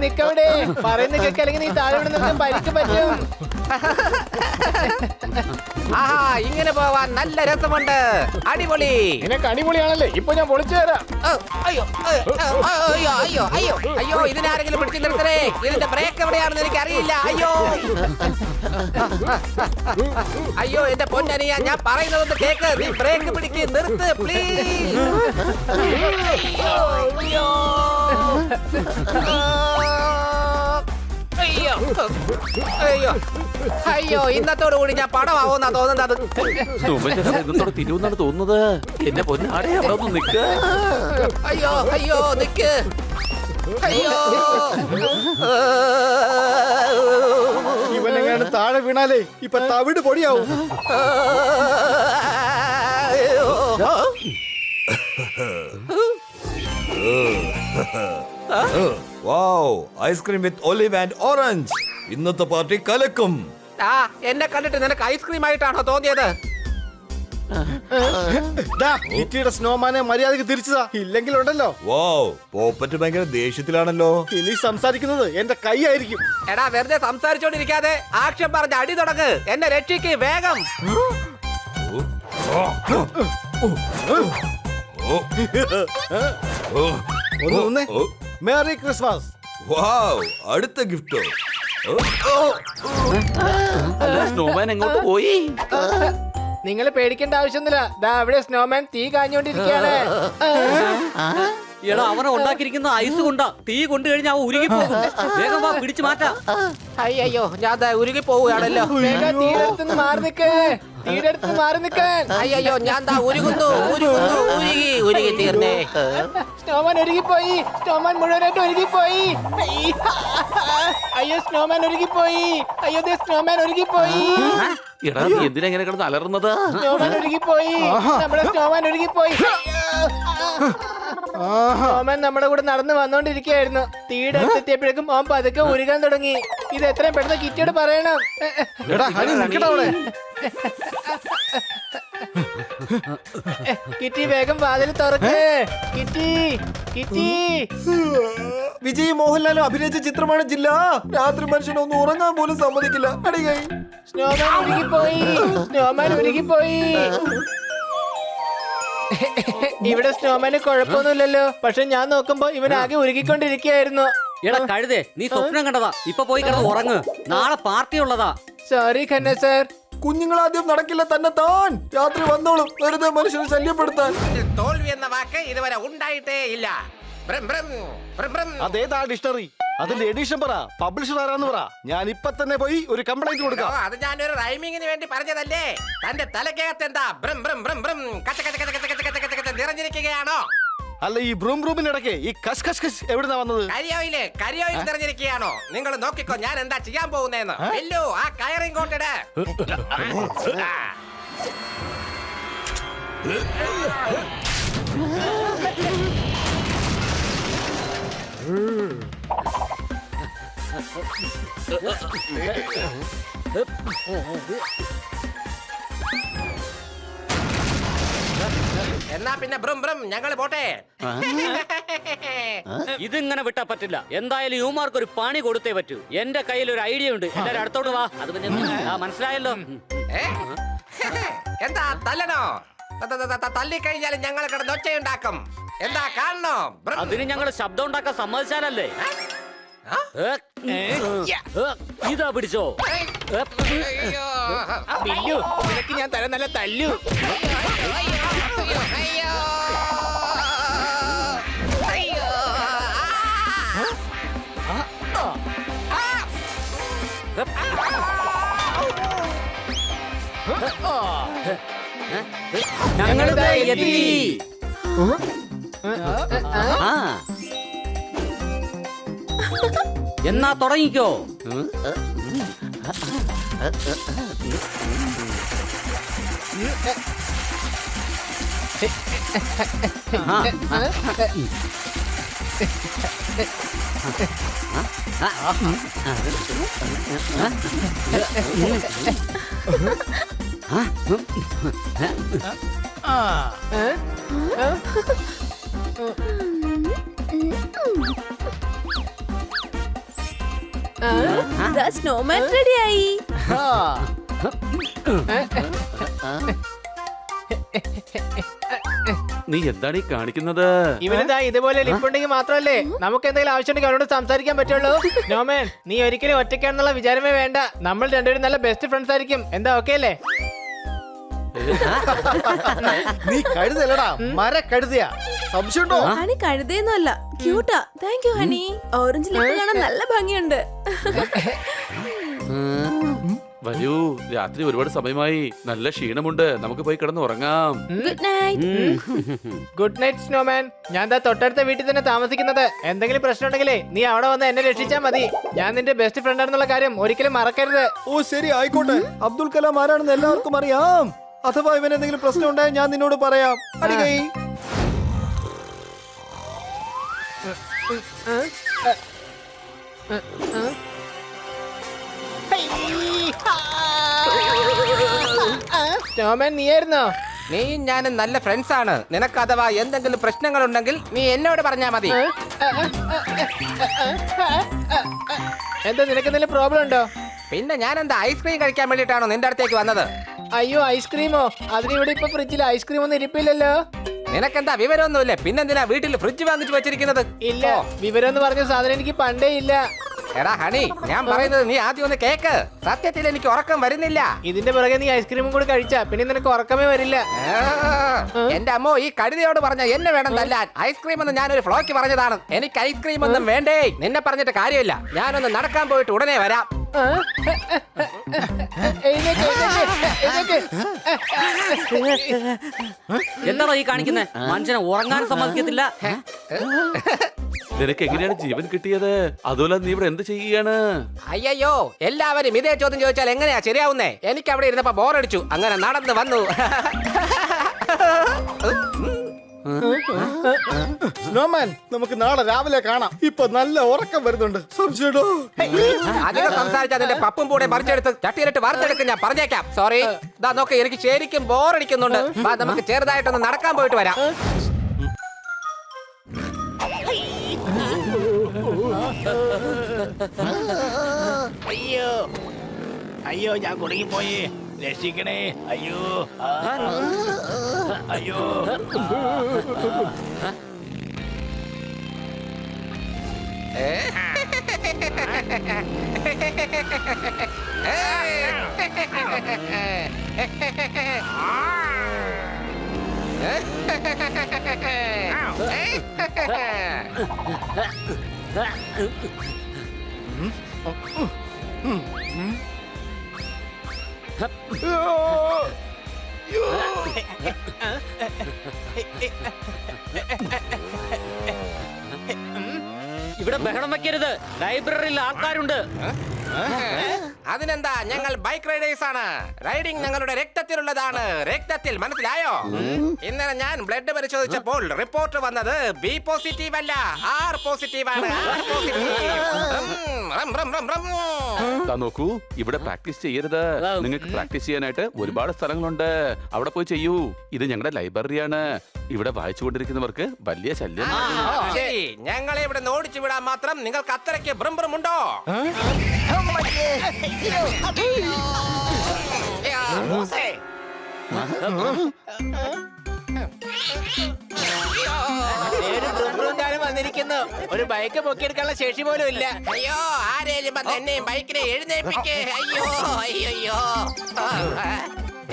നിക്കവിടെ പറയുന്ന കേൾക്കല്ലെങ്കിൽ നീ താഴെ നിന്ന് പരിക്ക് പറ്റും. ആഹാ, ഇങ്ങനെ പോവാൻ നല്ല രസമുണ്ട്. അടിപൊളി. നിനക്ക് അടിപൊളിയാണല്ലേ? ഇപ്പൊ ഞാൻ പൊളിച്ചു തരാം. അയ്യോ അയ്യോ അയ്യോ അയ്യോ അയ്യോ, ഇതിനാരെങ്കിലും പിടിച്ചു നിർത്തണേ. ഇതിന്റെ ബ്രേക്ക് എവിടെയാണെന്ന് എനിക്ക് അറിയില്ല. അയ്യോ അയ്യോ, എന്റെ പൊന്നനിയ, ഞാൻ പറയുന്നതൊന്ന് കേക്ക്. നീ ബ്രേക്ക് പിടിക്ക്, നിർത്ത് പ്ലീസ്. അയ്യോ അയ്യോ അയ്യോ, ഇന്നത്തോടു കൂടി ഞാൻ പടമാവുന്നാ തോന്നുന്നത്. ഇന്നത്തോടെ തിരുവെന്നാണ് തോന്നുന്നത്. എന്നെ പൊന്നാടെ അവിടെ ഒന്ന് നിക്ക്. അയ്യോ അയ്യോ, നിക്ക്. അയ്യോ, ഇവനെങ്ങാണ് താഴെ വീണാലേ ഇപ്പൊ തവിട് പൊടിയാവും. Ice cream with olive and orange. ഇന്നത്തെ പാർട്ടി കലക്കും. എന്നെ കണ്ടിട്ട് നിനക്ക് ഐസ്ക്രീം ആയിട്ടാണോ തോന്നിയത്? കിറ്റിയുടെ സ്നോമാനെ മര്യാദക്ക് തിരിച്ചതാ, ഇല്ലെങ്കിൽ ഉണ്ടല്ലോ. പോപ്പറ്റ് ഭയങ്കര ദേഷ്യത്തിലാണല്ലോ. ഇനി സംസാരിക്കുന്നത് എന്റെ കൈ ആയിരിക്കും. എടാ, വെറുതെ സംസാരിച്ചോണ്ടിരിക്കാതെ ആക്ഷൻ പറഞ്ഞ് അടി തുടങ്ങ്. എന്നെ രക്ഷിക്ക് വേഗം. Merry Christmas. അടുത്ത ഗിഫ്റ്റോ? സ്നോമാൻ എങ്ങോട്ട് പോയി? നിങ്ങൾ പേടിക്കേണ്ട ആവശ്യമൊന്നുമില്ല. ദാ അവിടെ സ്നോമാൻ തീ കാഞ്ഞോണ്ടിരിക്കുകയാണ്. എടാ, അവനെ ഉണ്ടാക്കിയിരിക്കുന്ന ഐസ് കൊണ്ടാ. തീ കൊണ്ടു കഴിഞ്ഞാൽ അവ ഉരുകി പോകും. വേഗം വാ, പിടിച്ചു മാറ്റാം. അയ്യോ, ഞാൻ ഉരുകി പോവുകയാണല്ലോ. തീരടുത്ത് മാറി നിൽക്ക്. തീരടുത്ത് മാറി നിൽക്കാൻ. അയ്യോ, ഞാൻ ഉരുകുന്നു. ഉരുകി തീർന്നേ. സ്നോമാൻ ഒരുങ്ങിപ്പോയി. സ്നോമാൻ മുഴുവനായിട്ട് ഒരുങ്ങിപ്പോയി. അയ്യോ, സ്നോമാൻ ഒരുങ്ങിപ്പോയി. അയ്യോ, സ്നോമാൻ ഒരുങ്ങിപ്പോയി. എടാ, നീ എന്തിനാ ഇങ്ങനെ കിടന്ന് അലറുന്നത്? സ്നോമാൻ ഒരുങ്ങിപ്പോയി. നമ്മുടെ സ്നോമാൻ ഒരുങ്ങിപ്പോയി. സ്നോമാൻ നമ്മുടെ കൂടെ നടന്നു വന്നോണ്ടിരിക്കുകയായിരുന്നു. തീയുടെ അടുത്തെത്തിയപ്പോഴേക്കും ഓൻ പതുക്കെ ഉരുകാൻ തുടങ്ങി. ഇത് എത്രയും പെട്ടെന്ന് കിറ്റിയോട് പറയണം. കിറ്റി, വേഗം വാതിൽ തുറക്ക്. Kitty, kitty. വിജയ് മോഹൻലാലും അഭിനയിച്ച ചിത്രമാണ് ജില്ല. രാത്രി മനുഷ്യനൊന്നും ഉറങ്ങാൻ പോലും സമ്മതിക്കില്ല. അടികൈ. സ്നോമാൻ ഉരുകിപ്പോയി. സ്നോമാൻ ഉരുകിപ്പോയി. ഇവിടെ സ്നോമാന് കുഴപ്പമൊന്നുമില്ലല്ലോ. പക്ഷെ ഞാൻ നോക്കുമ്പോ ഇവനാകെ ഉരുകിക്കൊണ്ടിരിക്കുകയായിരുന്നു. എടാ കഴുതേ, നീ സ്വപ്നം കണ്ടതാ. ഇപ്പൊ പോയി കിടന്ന് ഉറങ്ങ്. നാളെ പാർട്ടി ഉള്ളതാ. Sorry Khanna sir. കുഞ്ഞുങ്ങളാദ്യം നടക്കില്ല തന്നെ താൻ. രാത്രി വന്നോളും വെറുതെ മനുഷ്യനെ ശല്യപ്പെടുത്താൻ. തോൽവി എന്ന വാക്ക് ഇതുവരെ ഉണ്ടായിട്ടേ ഇല്ല. അതേതാ ഡിക്ഷണറി? അതിന്റെ എഡിഷൻ പറ. പബ്ലിഷർ ആരാന്ന് പറ. ഞാൻ ഇപ്പൊ തന്നെ പോയി ഒരു കംപ്ലൈന്റ് കൊടുക്കാം. അത് ഞാനൊരു റൈമിങ്ങിന് വേണ്ടി പറഞ്ഞതല്ലേ. തന്റെ തലക്കകത്ത് എന്താ നിറഞ്ഞിരിക്കുകയാണോ? അല്ല, ഈ ബ്രൂം ബ്രൂമിനിടയ്ക്ക് ഈ കശ് കശ് കശ് എവിടുന്നാ വന്നത്? കരിയോയിൽ നിറഞ്ഞിരിക്കുകയാണോ? നിങ്ങൾ നോക്കിക്കോ ഞാൻ എന്താ ചെയ്യാൻ പോകുന്നതെന്ന്. വെല്ലു, ആ കയറിങ് കൊണ്ടിട്. എന്നാ പിന്നെ ബ്രും ബ്രും, ഞങ്ങൾ പോട്ടെ. ഇതിങ്ങനെ വിട്ടാ പറ്റില്ല. എന്തായാലും യുവമാർക്ക് ഒരു പണി കൊടുത്തേ പറ്റൂ. എന്റെ കയ്യിൽ ഒരു ഐഡിയ ഉണ്ട്. എല്ലാരും അടുത്തോട്ട് വാ. അത് പിന്നെ മനസ്സിലായല്ലോ. എന്താ തല്ലണോ? തല്ലിക്കഴിഞ്ഞാൽ ഞങ്ങൾ കിടന്ന് ഒച്ചയുണ്ടാക്കും. എന്താ കാണണോ? അതിന് ഞങ്ങൾ ശബ്ദം ഉണ്ടാക്കാൻ സമ്മതിച്ചാലല്ലേ. ഇതാ പിടിച്ചോ. ബില്ലു, നിനക്ക് ഞാൻ തല നല്ല തല്ലു. ഞങ്ങളിതാ എത്തി. എന്നാ തുടങ്ങിക്കോ. സ്നോമാൻ റെഡിയായി. നീ എന്താണ് ഈ കാണിക്കുന്നത്? ഇവനിതാ ഇതുപോലെ ലിപ്പുണ്ടെങ്കിൽ മാത്രമല്ലേ നമുക്ക് എന്തെങ്കിലും ആവശ്യമുണ്ടെങ്കിൽ അവനോട് സംസാരിക്കാൻ പറ്റുള്ളൂ. നോമൻ, നീ ഒരിക്കലും ഒറ്റയ്ക്കാണെന്നുള്ള വിചാരമേ വേണ്ട. നമ്മൾ രണ്ടുപേരും നല്ല ബെസ്റ്റ് ഫ്രണ്ട്സ് ആയിരിക്കും. എന്താ ഓക്കെ അല്ലേ? നീ കഴുതല്ലടാ, മര കഴുതയാ. സംശയമുണ്ടോ? ഹണി കഴുതയൊന്നുമല്ല, ക്യൂട്ടാ. Thank you honey. Orange lip കാണാൻ നല്ല ഭംഗിയുണ്ട്. വരൂ, രാത്രി ഒരുപാട് സമയമായി, നല്ല ക്ഷീണമുണ്ട്, നമുക്ക് പോയി കിടന്ന് ഉറങ്ങാം. Good night. Good night snowman. ഞാൻ ദാ തൊട്ടടുത്ത വീട്ടിൽ തന്നെ താമസിക്കുന്നത്. എന്തെങ്കിലും പ്രശ്നം ഉണ്ടെങ്കിലേ നീ അവിടെ വന്ന് എന്നെ രക്ഷിച്ചാൽ മതി. ഞാൻ നിന്റെ ബെസ്റ്റ് ഫ്രണ്ട് ആണെന്നുള്ള കാര്യം ഒരിക്കലും മറക്കരുത്. ഓ ശരി, ആയിക്കോട്ടെ. അബ്ദുൽ കലാം ആരാണെന്ന് എല്ലാവർക്കും അറിയാം. അഥവാ ഇവൻ എന്തെങ്കിലും പ്രശ്നം ഉണ്ടായാൽ ഞാൻ നിന്നോട് പറയാം. അടികൈ. സ്നോമാൻ, നീയായിരുന്നോ? നീയും ഞാനും നല്ല ഫ്രണ്ട്സ് ആണ്. നിനക്ക് അഥവാ എന്തെങ്കിലും പ്രശ്നങ്ങൾ ഉണ്ടെങ്കിൽ നീ എന്നോട് പറഞ്ഞാ മതി. എന്താ, നിനക്ക് എന്തെങ്കിലും പ്രോബ്ലം ഉണ്ടോ? പിന്നെ ഞാൻ എന്താ ഐസ്ക്രീം കഴിക്കാൻ വേണ്ടിട്ടാണോ നിന്റെ അടുത്തേക്ക് വന്നത്? അയ്യോ, ഐസ്ക്രീമോ? അതിനിവിടെ ഇപ്പൊ ഫ്രിഡ്ജിൽ ഐസ്ക്രീം ഒന്നും ഇരിപ്പില്ലല്ലോ. നിനക്കെന്താ വിവരമൊന്നുമില്ല? പിന്നെന്തിനാ വീട്ടിൽ ഫ്രിഡ്ജ് വാങ്ങിച്ചു വെച്ചിരിക്കുന്നത്? ഇല്ല, വിവരം എന്ന് പറഞ്ഞ സാധനം എനിക്ക് പണ്ടേ ഇല്ല. എടാ ഹണി, ഞാൻ പറയുന്നത് നീ ആദ്യം ഒന്ന് കേക്ക്. സത്യത്തിൽ എനിക്ക് ഉറക്കം വരുന്നില്ല. ഇതിന്റെ പുറകെ നീ ഐസ്ക്രീമും കൂടി കഴിച്ചാ പിന്നെ നിനക്ക് ഉറക്കമേ വരില്ല. എന്റെ അമ്മോ, ഈ കഴുതയോട് പറഞ്ഞ എന്നെ വേണം തല്ലാൻ. ഐസ്ക്രീം എന്ന് ഞാനൊരു ഫ്ലോക്ക് പറഞ്ഞതാണ്. എനിക്ക് ഐസ്ക്രീം ഒന്നും വേണ്ടേ. നിന്നെ പറഞ്ഞിട്ട് കാര്യമില്ല. ഞാനൊന്ന് നടക്കാൻ പോയിട്ട് ഉടനെ വരാം. എഴുന്നേക്ക്, എഴുന്നേക്ക്, എഴുന്നേക്ക്. എന്താണോ ഈ കാണിക്കുന്നത്? മനുഷ്യനെ ഉറങ്ങാൻ സമ്മതിക്കത്തില്ല. നിനക്ക് എങ്ങനെയാണ് ജീവൻ കിട്ടിയത്? അതുപോലെ നീ ഇവിടെ എന്ത് ചെയ്യുകയാണ്? അയ്യോ, എല്ലാവരും ഇതേ ചോദ്യം ചോദിച്ചാൽ എങ്ങനെയാ ശരിയാവുന്നേ? എനിക്ക് അവിടെ ഇരുന്നപ്പോ ബോറടിച്ചു, അങ്ങനെ നടന്നു വന്നു. സ്നോമാൻ, നമുക്ക് നാളെ രാവിലെ കാണാം. ഇപ്പൊ നല്ല ഉറക്കം വരുന്നുണ്ട്. സംശയമുണ്ടോ? അധികം സംസാരിച്ച അതിന്റെ പപ്പും കൂടെ മറിച്ചെടുത്ത് ചട്ടിയിലിട്ട് വറുത്തെടുക്കും. ഞാൻ പറഞ്ഞേക്കാം. സോറി. ഇതാ നോക്ക്, എനിക്ക് ശരിക്കും ബോറടിക്കുന്നുണ്ട്. വാ, നമുക്ക് ചെറുതായിട്ടൊന്ന് നടക്കാൻ പോയിട്ട് വരാം. അയ്യോ അയ്യോ, ഞാൻ കുടുങ്ങിപ്പോയി, രക്ഷിക്കണേ. അയ്യോ അയ്യോ. ഇവിടെ ബഹളം വെക്കരുത്, ലൈബ്രറിയിൽ ആൾക്കാരുണ്ട്. അതിനെന്താ, ഞങ്ങൾ ബൈക്ക് റൈഡേഴ്സ് ആണ്. റൈഡിംഗ് ഞങ്ങളുടെ രക്തത്തിലുള്ളതാണ്. രക്തത്തിൽ, മനസ്സിലായോ? ഇന്നലെ ഞാൻ ബ്ലഡ് പരിശോധിച്ചപ്പോൾ റിപ്പോർട്ട് വന്നത് ബി പോസിറ്റീവ് അല്ല, ആർ പോസിറ്റീവ് ആണ്. ദാ നോക്കൂ, ഇവിടെ പ്രാക്ടീസ് ചെയ്യരുത്. നിങ്ങൾക്ക് പ്രാക്ടീസ് ചെയ്യാനായിട്ട് ഒരുപാട് സ്ഥലങ്ങളുണ്ട്. അവിടെ പോയി ചെയ്യൂ. ഇത് ഞങ്ങളുടെ ലൈബ്രറിയാണ്. ഇവിടെ വായിച്ചുകൊണ്ടിരിക്കുന്നവർക്ക് വലിയ ശല്യം. ശരി, ഞങ്ങളെ ഇവിടെ ഓടിച്ചു വിടാൻ മാത്രം നിങ്ങൾക്ക് അത്രയ്ക്ക് ഭ്രംഭ്രമുണ്ടോ? വന്നിരിക്കുന്നു. ഒരു ബൈക്ക് പൊക്കിയെടുക്കാനുള്ള ശേഷി പോലും ഇല്ല. അയ്യോ, ആരേലും വന്ന് എന്നെയും ബൈക്കിനെ എഴുന്നേൽപ്പിക്കേ. അയ്യോ അയ്യോ,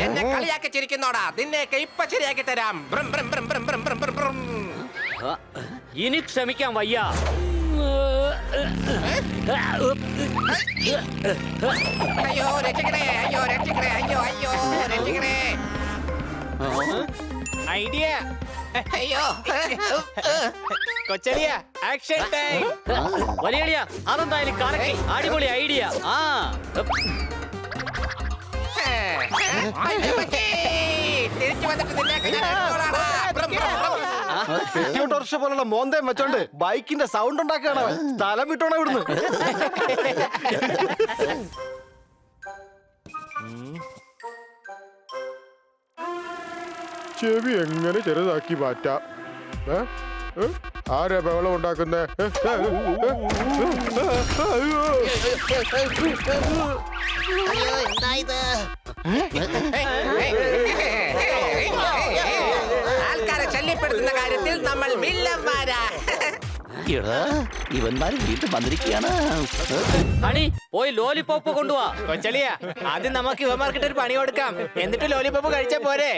എന്നെ കളിയാക്കി ചിരിക്കുന്നോടാ. നിന്നെയൊക്കെ ഇപ്പൊ ശരിയാക്കി തരാം. ബ്രം ബ്രം ബ്രം ബ്രം ബ്രം ബ്രം ബ്രം ബ്രം. ഇനി ക്ഷമിക്കാൻ വയ്യ. അയ്യോ രക്ഷിക്കണേ, അയ്യോ രക്ഷിക്കണേ, അയ്യോ അയ്യോ രക്ഷിക്കണേ. ഐഡിയ. അയ്യോ കൊച്ചടിയ, ആക്ഷൻ ടൈം. വലിയ അതെന്തായാലും കറക്റ്റ്, അടിപൊളി ഐഡിയ. ആ തിരിച്ചു വന്നിട്ട് നിന്നെയൊക്കെ ഞാൻ എടുത്തോളാടാ. ബ്രം ബ്രം ബ്രം. പെട്ടിയോട്ടോർഷ പോലുള്ള മോന്തയും വെച്ചോണ്ട് ബൈക്കിന്റെ സൗണ്ട് ഉണ്ടാക്കുകയാണ് അവൻ. സ്ഥലം വിട്ടോണ ഇവിടുന്ന്. ചെവി എങ്ങനെ ചെറുതാക്കി മാറ്റാം? ഏ? ഏ? ആരാ ബഹളം ഉണ്ടാക്കുന്നേ? ആൾക്കാരെ ശല്യപ്പെടുത്തുന്ന കാര്യത്തിൽ നമ്മൾ വില്ലന്മാരാ. ഇവന്മാര് വീണ്ടും വന്നിരിക്കുകയാണ്. ഹണി പോയി ലോലിപോപ്പ് കൊണ്ടുവാ. കൊച്ചളിയ ആദ്യം നമുക്ക് യുവമാർക്കിട്ട് ഒരു പണി കൊടുക്കാം, എന്നിട്ട് ലോലിപോപ്പ് കഴിച്ചാ പോരെ?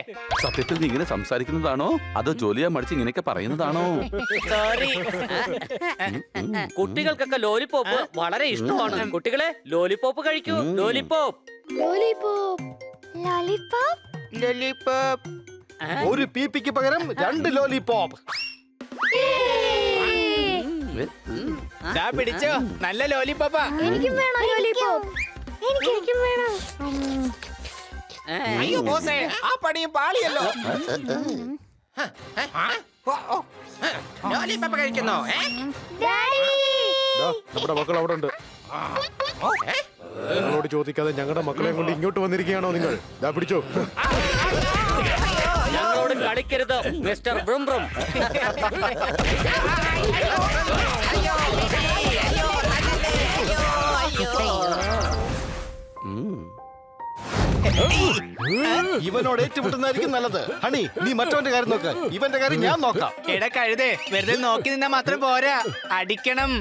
സത്യത്തിൽ നീ ഇങ്ങനെ സംസാരിക്കുന്നതാണോ അതോ ജോലിയാ മടിച്ച് ഇങ്ങനെയൊക്കെ പറയുന്നതാണോ? സോറി. കുട്ടികൾക്കൊക്കെ ലോലിപോപ്പ് വളരെ ഇഷ്ടമാണ്. കുട്ടികളെ ലോലിപോപ്പ് കഴിക്കൂ. ലോലിപോപ്പ്. ലോലിപോപ്പ് ഒരു പീപ്പിക്ക് പകരം 2 ലോലിപോപ്പ്. ദാ പിടിച്ചോ, നല്ല ലോലിപോപ്പാ. എനിക്കും വേണം ലോലിപോപ്പ്. എനിക്കും വേണം. അയ്യോ ബോസേ, ആ പണിയും പാളിയല്ലോ. ലോലിപോപ്പ് കഴിക്കുന്നോ? നമ്മുടെ മക്കൾ അവിടെ ഉണ്ട്. നിങ്ങളോട് ചോദിക്കാതെ ഞങ്ങളുടെ മക്കളെ കൊണ്ട് ഇങ്ങോട്ട് വന്നിരിക്കുകയാണോ നിങ്ങൾ? ദാ പിടിച്ചോ. ഞങ്ങളോട് കളിക്കരുത് മിസ്റ്റർ ബ്രും ബ്രും. ഇവനോട് ഏറ്റുമുട്ടുന്നതായിരിക്കും നല്ലത്. ഹണി, നീ മറ്റവന്റെ കാര്യം നോക്ക്, ഇവന്റെ കാര്യം ഞാൻ നോക്കാം. എടാ കഴുതേ, വെറുതെ നോക്കി നിന്നാ മാത്രം പോരാ, അടിക്കണം.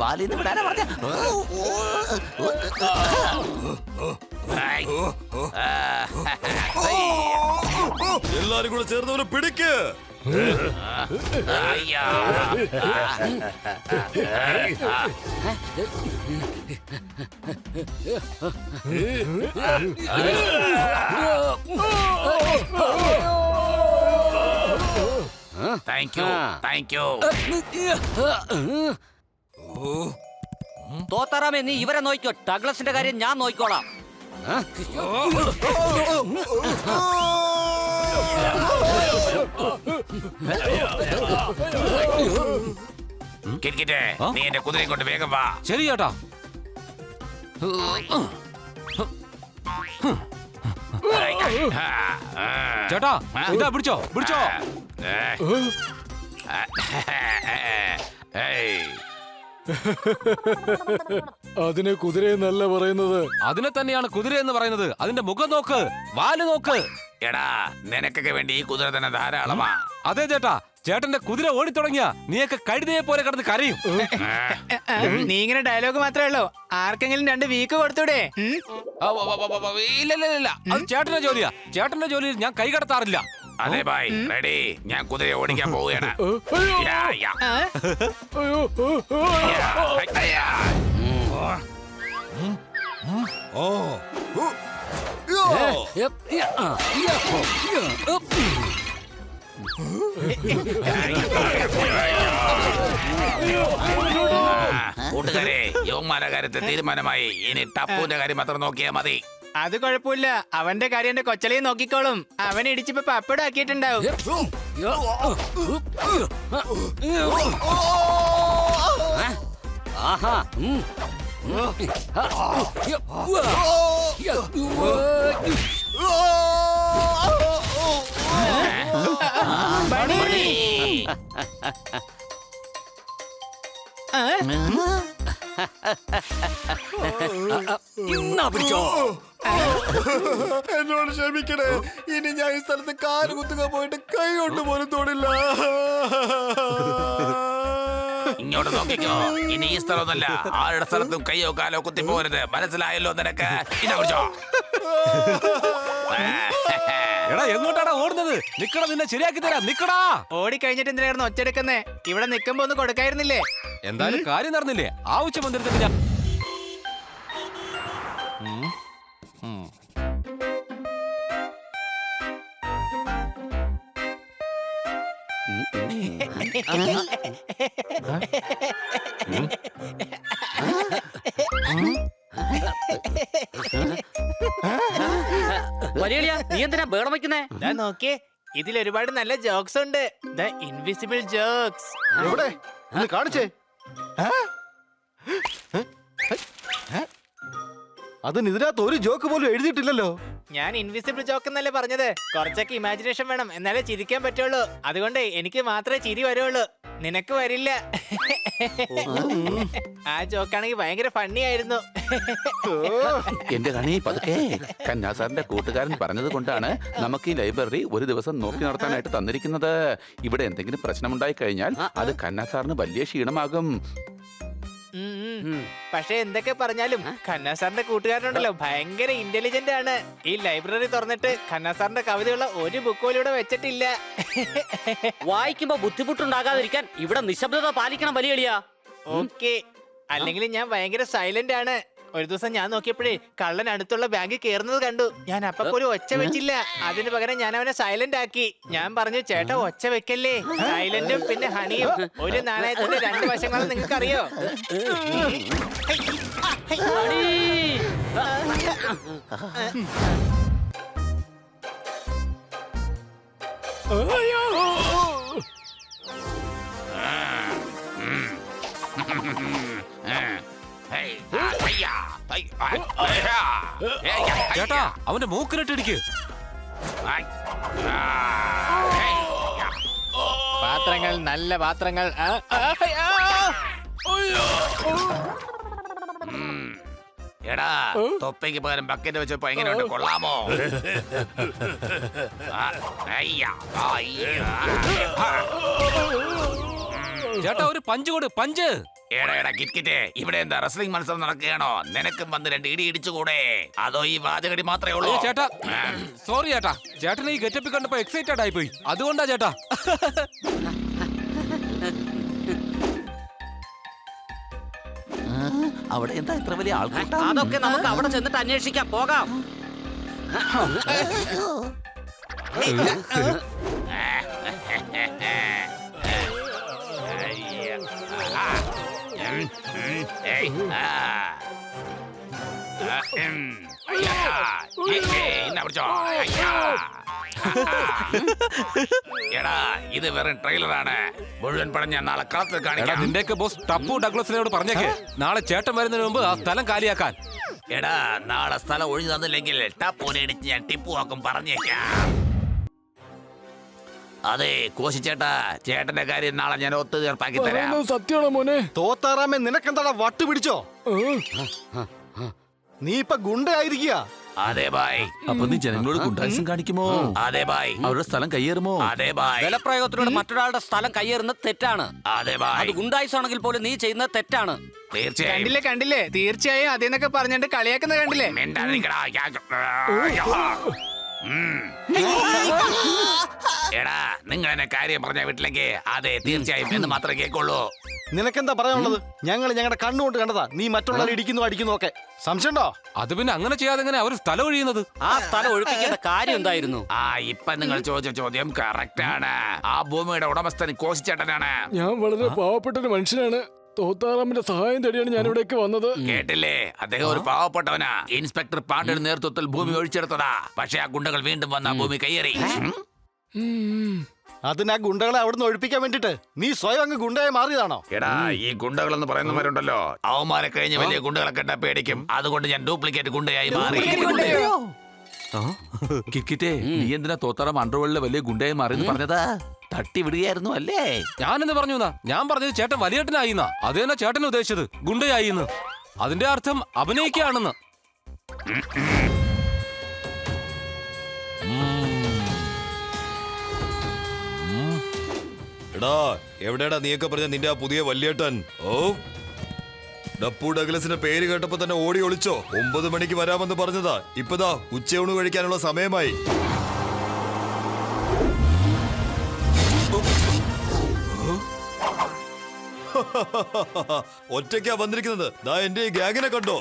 വാലിന്ന് വിടാനാ പറഞ്ഞ. എല്ലാരും കൂടെ ചേർന്നവരെ പിടിക്ക്. തോത്താറാമേ, നീ ഇവരെ നോക്കിക്കോ. ഡഗ്ലസിന്റെ കാര്യം ഞാൻ നോക്കിക്കോളാം. നീ എന്റെ കുതിരയെ കൊണ്ട് വേഗം വാ. ശരി ചേട്ടാ. ചേട്ടാ ഇതാ പിടിച്ചോ പിടിച്ചോ. അതിനെ കുതിരയെന്നല്ല പറയുന്നത്. അതിനെ തന്നെയാണ് കുതിര എന്ന് പറയുന്നത്. അതിന്റെ മുഖം നോക്ക്, വാല് നോക്ക്. എടാ, നിനക്കൊക്കെ വേണ്ടി ഈ കുതിര തന്നെ ധാരാളമാ. അതെ ചേട്ടാ, ചേട്ടന്റെ കുതിര ഓടിത്തുടങ്ങിയ നീയൊക്കെ കഴുതയെ പോലെ കിടന്ന് കരയും. നീ ഇങ്ങനെ ഡയലോഗ് മാത്രമേ ഉള്ളൂ, ആർക്കെങ്കിലും 2 വീക്ക് കൊടുത്തൂടെ? ഇല്ല, അത് ചേട്ടന്റെ ജോലിയാ. ചേട്ടന്റെ ജോലിയിൽ ഞാൻ കൈ കടത്താറില്ല. അതെ ബായ്, റെഡി. ഞാൻ കുതിരയെ ഓടിക്കാൻ പോവുകയാണ്. യാ, യാ. യാ. കൂട്ടുകാരെ, യവന്മാരുടെ കാര്യത്തിൽ തീരുമാനമായി. ഇനി ടപ്പുവിന്റെ കാര്യം മാത്രം നോക്കിയാ മതി. അത് കുഴപ്പമില്ല, അവന്റെ കാര്യം എന്റെ കൊച്ചലയെ നോക്കിക്കോളും. അവൻ ഇടിച്ചിപ്പോ പപ്പടം ആക്കിയിട്ടുണ്ടാവും. ആഹാ. പിടിച്ചോ. എന്നോട് ക്ഷമിക്കണേ. ഇനി ഞാൻ ഈ സ്ഥലത്ത് കാല് കുത്തുക പോയിട്ട് കൈ കൊണ്ട് പോലും തൊടില്ല. ഇങ്ങോട്ട് നോക്കിക്കോ. ഇനി ഈ സ്ഥലമൊന്നല്ല, ആരുടെ സ്ഥലത്തും കയ്യോ കാലോ കുത്തി പോരുത്. മനസ്സിലായല്ലോ നിനക്ക്? ഇന്നെ കുറിച്ചോ? എടാ, എങ്ങോട്ടാടാ ഓടുന്നത്? നിക്കടാ, നിന്നെ ശരിയാക്കി തരാം. നിക്കടാ. ഓടിക്കഴിഞ്ഞിട്ട് എന്തിനായിരുന്നു ഒച്ചെടുക്കുന്നേ? ഇവിടെ നിക്കുമ്പോ ഒന്ന് കൊടുക്കായിരുന്നില്ലേ? എന്തായാലും കാര്യം നടന്നില്ലേ? ആവശ്യം വന്നിരുന്നില്ല ഞാൻ. വലിയ നീ എന്തിനാ ബേളം വയ്ക്കുന്നേ? നോക്കിയേ, ഇതിൽ ഒരുപാട് നല്ല ജോക്സ് ഉണ്ട്. The invisible jokes. എവിടെ ഒന്ന് കാണിച്ചേ. അതിന് ഇതിനകത്ത് ഒരു ജോക്ക് പോലും എഴുതിയിട്ടില്ലല്ലോ. ഞാൻ ഇൻവിസിബിൾ ജോക്ക് എന്നല്ലേ പറഞ്ഞത്. കുറച്ചൊക്കെ ഇമാജിനേഷൻ വേണം, എന്നാലേ ചിരിക്കാൻ പറ്റുള്ളൂ. അതുകൊണ്ട് എനിക്ക് മാത്രമേ ചിരി വരുള്ളൂ, നിനക്ക് വരില്ല. ആ ജോക്കാണെങ്കിൽ ഭയങ്കര ഫണ്ണി ആയിരുന്നു. എന്റെ കണി പതുക്കെ. കന്നാ സാറിന്റെ കൂട്ടുകാരൻ പറഞ്ഞത് കൊണ്ടാണ് നമുക്ക് ഈ ലൈബ്രറി ഒരു ദിവസം നോക്കി നടത്താനായിട്ട് തന്നിരിക്കുന്നത്. ഇവിടെ എന്തെങ്കിലും പ്രശ്നമുണ്ടായി കഴിഞ്ഞാൽ അത് കന്നാ സാറിന് വലിയ ക്ഷീണമാകും. പക്ഷെ എന്തൊക്കെ പറഞ്ഞാലും ഖന്ന സാറിന്റെ കൂട്ടുകാരനുണ്ടല്ലോ ഭയങ്കര ഇന്റലിജന്റ് ആണ്. ഈ ലൈബ്രറി തുറന്നിട്ട് ഖന്ന സാറിന്റെ കവിതയുള്ള ഒരു ബുക്ക് പോലും ഇവിടെ വെച്ചിട്ടില്ല. വായിക്കുമ്പോ ബുദ്ധിമുട്ടുണ്ടാകാതിരിക്കാൻ ഇവിടെ നിശബ്ദത പാലിക്കണം വലിയ എളിയാ. ഓക്കെ, അല്ലെങ്കിൽ ഞാൻ ഭയങ്കര സൈലന്റ് ആണ്. ഒരു ദിവസം ഞാൻ നോക്കിയപ്പോഴേ കള്ളൻ അടുത്തുള്ള ബാങ്കിൽ കയറുന്നത് കണ്ടു. ഞാൻ അപ്പൊ ഒരു ഒച്ച വെച്ചില്ല. അതിന് പകരം ഞാൻ അവനെ സൈലന്റ് ആക്കി. ഞാൻ പറഞ്ഞു, ചേട്ടാ ഒച്ച വെക്കല്ലേ. സൈലന്റും പിന്നെ ഹണിയും ഒരു നാണയത്തിന്റെ രണ്ട് വശങ്ങളും നിങ്ങൾക്ക് അറിയോ? ചേട്ടാ അവന്റെ മൂക്കിലിട്ടിടിക്ക്. പാത്രങ്ങൾ, നല്ല പാത്രങ്ങൾ. എടാ തൊപ്പയ്ക്ക് പകരം ബക്കറ്റ് വെച്ചപ്പോ എങ്ങനെയുണ്ട്, കൊള്ളാമോ? ചേട്ടാ ഒരു പഞ്ച് കൊടു, പഞ്ച്. എടാ കിറ്റ്കിറ്റ്, ഇവിടെ എന്താ റെസ്ലിംഗ് മത്സരം നടക്കുകയാണോ? നിനക്കും വന്ന് രണ്ട് ഇടി ഇടിച്ചുകൂടെ? അതോ ഈ വാചകടി മാത്രമേ ഉള്ളൂ? ചേട്ടാ സോറി ചേട്ടാ, ചേട്ടൻ ഈ ഗെറ്റപ്പിൽ കണ്ടപ്പോ എക്സൈറ്റഡ് ആയിപ്പോയി, അതുകൊണ്ടാ ചേട്ടാ. അവിടെ എന്താ ഇത്ര വലിയ ആൾക്കൂട്ടം? അതൊക്കെ നമുക്ക് അവിടെ ചെന്നിട്ട് അന്വേഷിക്കാം, പോകാം. എടാ ഇത് വെറും ട്രെയിലറാണ്. മുഴുവൻ പടം ഞാൻ നാളെ കളത്തിൽ കാണിക്കാം. നിന്റെയൊക്കെ ബോസ് ടപ്പു ഡഗ്ലസിനോട് പറഞ്ഞേക്ക് നാളെ ചേട്ടൻ വരുന്നതിന് മുമ്പ് ആ സ്ഥലം കാലിയാക്കാൻ. എടാ നാളെ സ്ഥലം ഒഴിഞ്ഞു തന്നില്ലെങ്കിൽ ടപ്പൂനെ ഇടിച്ച് ഞാൻ ടിപ്പു ആക്കും, പറഞ്ഞേക്കാം. അതെ കോശിച്ചേട്ടാ, ചേട്ടന്റെ കാര്യം നാളെ ഞാൻ ഒത്തുതീർപ്പാക്കി തരാം. സത്യമാണോ മോനെ? തോത്താറാമേ, നിനക്കെന്താടാ വട്ട് പിടിച്ചോ? നീ ഇപ്പൊ ഗുണ്ടയായിരിക്കുക. അതെ ബായ്. അപ്പൊ നീ ജനങ്ങളോട് ഗുണ്ടായിസം കാണിക്കുമോ? അതെ ബായ്. അവരുടെ സ്ഥലം കയ്യേറുമോ? അതെ ബായ്. ബലപ്രയോഗത്തിലൂടെ മറ്റൊരാളുടെ സ്ഥലം കയ്യേറുന്നത് തെറ്റാണ്. അതെ അത് ബായ്. ഗുണ്ടായിസാണെങ്കിൽ പോലും നീ ചെയ്യുന്നത് തെറ്റാണ്. തീർച്ചയായും. കണ്ടില്ലേ കണ്ടില്ലേ, തീർച്ചയായും അതേന്നൊക്കെ പറഞ്ഞിട്ട് കളിയാക്കുന്ന കണ്ടില്ലേ? മിണ്ടാതിരിക്കടാ. എടാ നിങ്ങൾ എന്നെ കാര്യം പറഞ്ഞ വീട്ടിലേക്ക് അതെ തീർച്ചയായും എന്ന് മാത്രമേ കേൾക്കുള്ളൂ. നിനക്കെന്താ പറയാനുള്ളത്? ഞങ്ങൾ ഞങ്ങളുടെ കണ്ണുകൊണ്ട് കണ്ടതാ നീ മറ്റുള്ളവരെ ഇടിക്കുന്നു അടിക്കുന്നു ഒക്കെ. സംശയമുണ്ടോ? അത് പിന്നെ അങ്ങനെ ചെയ്യാതെ എങ്ങനെ അവർ സ്ഥലം ഒഴിയുന്നത്? ആ സ്ഥലം ഒഴിപ്പിക്കേണ്ട കാര്യം എന്തായിരുന്നു? ഇപ്പൊ നിങ്ങൾ ചോദിച്ച ചോദ്യം കറക്റ്റ് ആണ്. ആ ഭൂമിയുടെ ഉടമസ്ഥൻ കോശിച്ചേട്ടനാണ്. ഞാൻ വളരെ പാവപ്പെട്ട ഒരു മനുഷ്യനാണ്. തോത്താറാമിന്റെ സഹായം തേടിയാണ് ഞാൻ ഇവിടേക്ക് വന്നത്. കേട്ടില്ലേ, അദ്ദേഹം ഒരു പാവപ്പെട്ടവനാ. ഇൻസ്പെക്ടർ പാണ്ഡ്യയുടെ നേതൃത്വത്തിൽ ഭൂമി ഒഴിച്ചെടുത്തതാ. പക്ഷെ ആ ഗുണ്ടകൾ വീണ്ടും വന്ന ഭൂമി കയ്യേറി. അതിന് ആ ഗുണ്ടകളെ അവിടുന്ന് ഒഴിപ്പിക്കാൻ വേണ്ടിട്ട് നീ സ്വയം അങ്ങ് ഗുണ്ടയായി മാറിയതാണോ? എടാ ഈ ഗുണ്ടകൾ എന്ന് പറയുന്നവരുണ്ടല്ലോ, അവന്മാരെ കഴിഞ്ഞ് വലിയ ഗുണ്ടകളെ കണ്ടാ പേടിക്കും. അതുകൊണ്ട് ഞാൻ ഡ്യൂപ്ലിക്കേറ്റ് ഗുണ്ടയായി മാറി. കിക്കിറ്റേ, നീ എന്തിനാ തോത്താറാം അണ്ടർവേൾഡിലെ വലിയ ഗുണ്ടയായി മാറിയെന്ന് പറഞ്ഞതാ? തട്ടി വിടുകയായിരുന്നു അല്ലേ? ഞാനെന്ന് പറഞ്ഞു ഞാൻ പറഞ്ഞത് ചേട്ടൻ വലിയേട്ടനായിന്നാ. അത് തന്നെ ചേട്ടൻ ഉദ്ദേശിച്ചത് ഗുണ്ടയായിന്ന്. അതിന്റെ അർത്ഥം അഭിനയിക്കുകയാണെന്ന്. എടാ എവിടെയാടാ നീയൊക്കെ പറഞ്ഞ നിന്റെ ആ പുതിയ വല്യേട്ടൻ? ഓ ഡപ്പു ഡഗ്ലസിന്റെ പേര് കേട്ടപ്പോ തന്നെ ഓടി ഒളിച്ചോ? 9 മണിക്ക് വരാമെന്ന് പറഞ്ഞതാ. ഇപ്പതാ ഉച്ചയൂണ് കഴിക്കാനുള്ള സമയമായി. ഒറ്റയ്ക്കാ വന്നിരിക്കുന്നത്. ദാ എന്റെ ഈ ഗ്യാങ്ങിനെ കണ്ടോ?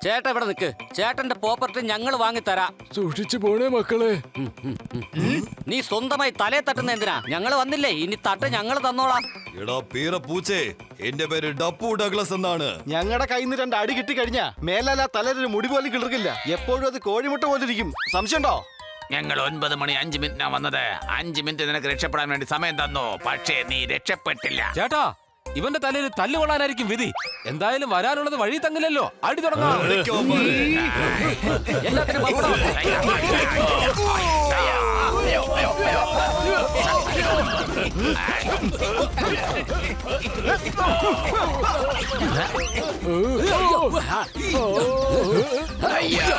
ചേട്ടൻ ഇവിടെ നിക്ക്. ചേട്ടന്റെ പ്രോപ്പർട്ടി ഞങ്ങൾ വാങ്ങിത്തരാം. സൂക്ഷിച്ചു പോണേ മക്കളെ. നീ സ്വന്തമായി തലയെ തട്ടുന്ന എന്തിനാ? ഞങ്ങൾ വന്നില്ലേ, ഇനി തട്ട് ഞങ്ങൾ തന്നോളാം. എടാ പീറ പൂച്ചേ, എന്റെ പേര് ഡപ്പു ഡഗ്ലസ് എന്നാണ്. ഞങ്ങളുടെ കയ്യിൽ നിന്ന് 2 അടി കിട്ടി കഴിഞ്ഞാ മേലല്ല തലൊരു മുടി പോലും കിളിർക്കില്ല. എപ്പോഴും അത് കോഴിമുട്ട പോലെ ഇരിക്കും. സംശയമുണ്ടോ? ഞങ്ങൾ 9 മണി 5 മിനിറ്റിനാ വന്നത്. 5 മിനിറ്റ് നിനക്ക് രക്ഷപ്പെടാൻ വേണ്ടി സമയം തന്നു, പക്ഷേ നീ രക്ഷപ്പെട്ടില്ല. ചേട്ടാ, ഇവന്റെ തലയിൽ തല്ല് കൊള്ളാനായിരിക്കും വിധി. എന്തായാലും വരാനുള്ളത് വഴി തങ്ങില്ലല്ലോ. അടി തുടങ്ങാം. എല്ലാത്തിനും പപ്പടം. അയ്യോ.